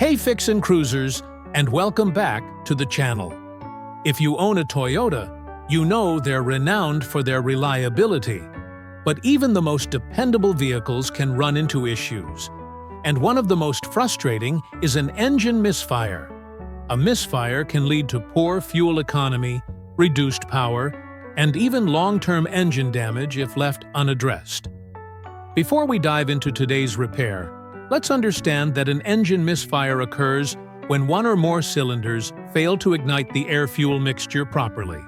Hey Fixin' Cruisers, and welcome back to the channel. If you own a Toyota, you know they're renowned for their reliability. But even the most dependable vehicles can run into issues. And one of the most frustrating is an engine misfire. A misfire can lead to poor fuel economy, reduced power, and even long-term engine damage if left unaddressed. Before we dive into today's repair, let's understand that an engine misfire occurs when one or more cylinders fail to ignite the air-fuel mixture properly.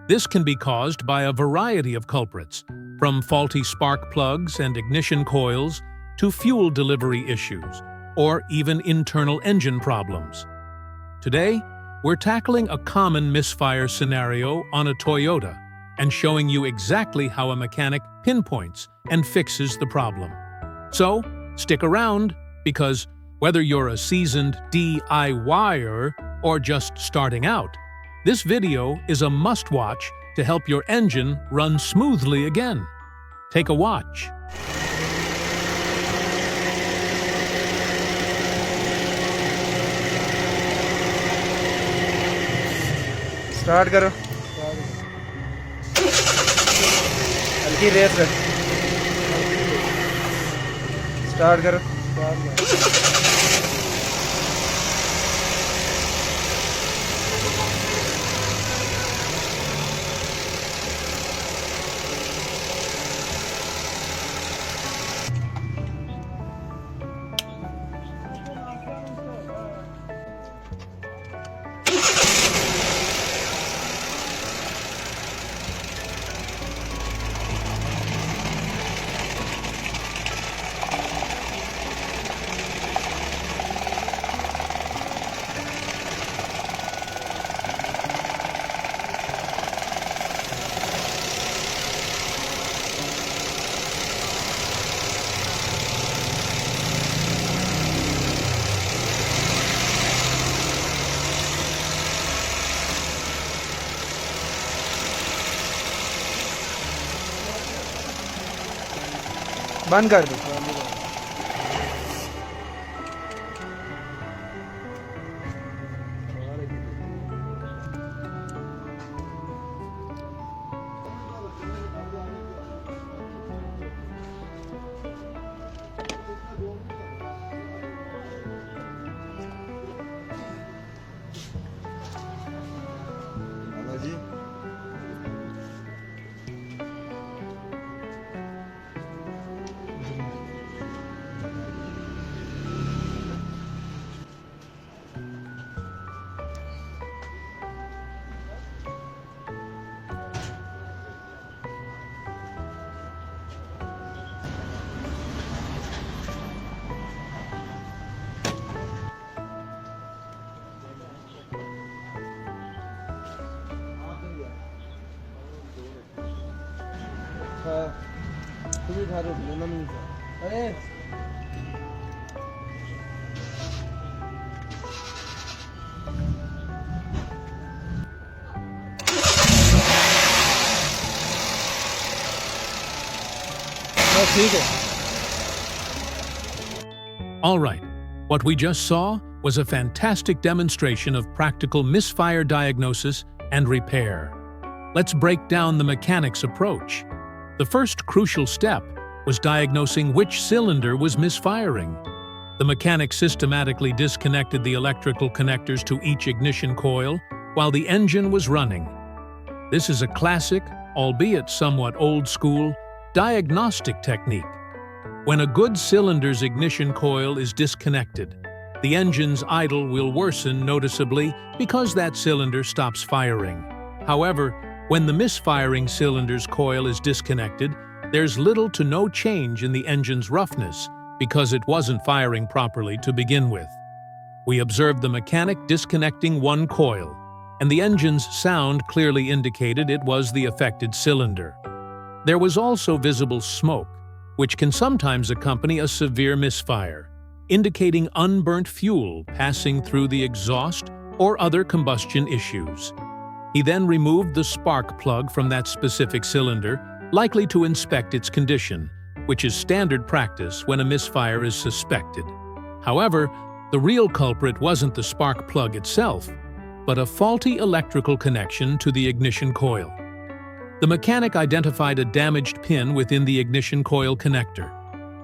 This can be caused by a variety of culprits, from faulty spark plugs and ignition coils to fuel delivery issues, or even internal engine problems. Today, we're tackling a common misfire scenario on a Toyota and showing you exactly how a mechanic pinpoints and fixes the problem. So, stick around, because whether you're a seasoned DIYer or just starting out, this video is a must-watch to help your engine run smoothly again. Take a watch. Start करो हल्की race रख start करो बंद कर दो तुम्ही झालो ना मी अरे ठीक है. All right, what we just saw was a fantastic demonstration of practical misfire diagnosis and repair. Let's break down the mechanic's approach. The first crucial step was diagnosing which cylinder was misfiring. The mechanic systematically disconnected the electrical connectors to each ignition coil while the engine was running. This is a classic, albeit somewhat old-school, diagnostic technique. When a good cylinder's ignition coil is disconnected, the engine's idle will worsen noticeably because that cylinder stops firing. However, when the misfiring cylinder's coil is disconnected, there's little to no change in the engine's roughness because it wasn't firing properly to begin with. We observed the mechanic disconnecting one coil, and the engine's sound clearly indicated it was the affected cylinder. There was also visible smoke, which can sometimes accompany a severe misfire, indicating unburnt fuel passing through the exhaust or other combustion issues. He then removed the spark plug from that specific cylinder, likely to inspect its condition, which is standard practice when a misfire is suspected. However, The real culprit wasn't the spark plug itself, but a faulty electrical connection to the ignition coil. The mechanic identified a damaged pin within the ignition coil connector.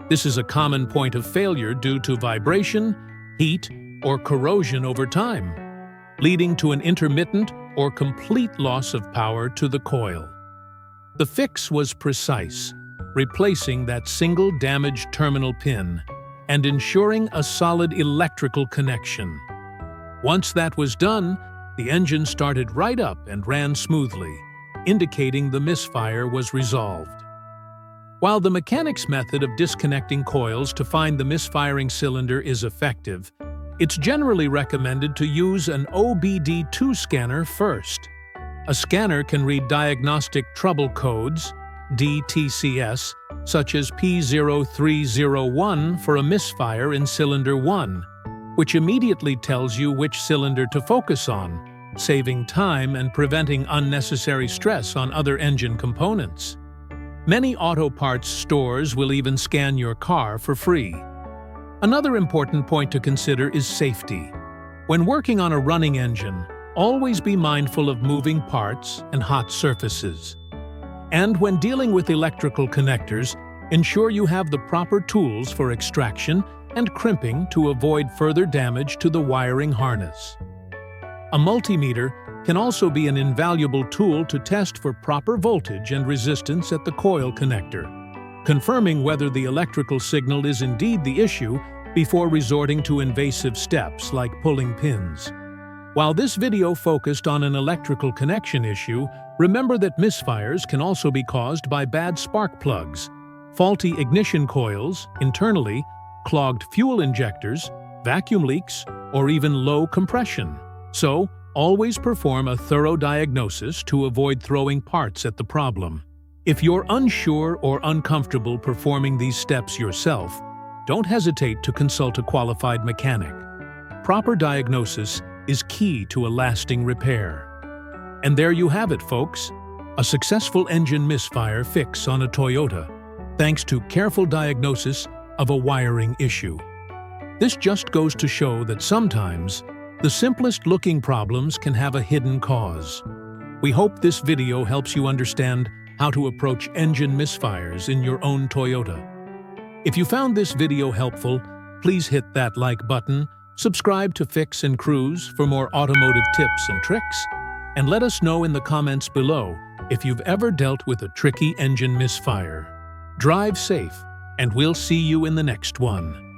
This is a common point of failure due to vibration, heat, or corrosion over time, leading to an intermittent or complete loss of power to the coil. The fix was precise, replacing that single damaged terminal pin and ensuring a solid electrical connection. Once that was done, the engine started right up and ran smoothly, indicating the misfire was resolved. While the mechanic's method of disconnecting coils to find the misfiring cylinder is effective, it's generally recommended to use an OBD2 scanner first. A scanner can read diagnostic trouble codes, DTCS, such as P0301 for a misfire in cylinder 1, which immediately tells you which cylinder to focus on, saving time and preventing unnecessary stress on other engine components. Many auto parts stores will even scan your car for free. Another important point to consider is safety. When working on a running engine, always be mindful of moving parts and hot surfaces. And when dealing with electrical connectors, ensure you have the proper tools for extraction and crimping to avoid further damage to the wiring harness. A multimeter can also be an invaluable tool to test for proper voltage and resistance at the coil connector, confirming whether the electrical signal is indeed the issue before resorting to invasive steps like pulling pins. While this video focused on an electrical connection issue, remember that misfires can also be caused by bad spark plugs, faulty ignition coils internally, clogged fuel injectors, vacuum leaks, or even low compression. So, always perform a thorough diagnosis to avoid throwing parts at the problem. If you're unsure or uncomfortable performing these steps yourself, don't hesitate to consult a qualified mechanic. Proper diagnosis is key to a lasting repair. And there you have it, folks. A successful engine misfire fix on a Toyota, thanks to careful diagnosis of a wiring issue. This just goes to show that sometimes the simplest-looking problems can have a hidden cause. We hope this video helps you understand how to approach engine misfires in your own Toyota. If you found this video helpful, please hit that like button, subscribe to Fix and Cruise for more automotive tips and tricks, and let us know in the comments below if you've ever dealt with a tricky engine misfire. Drive safe, and we'll see you in the next one.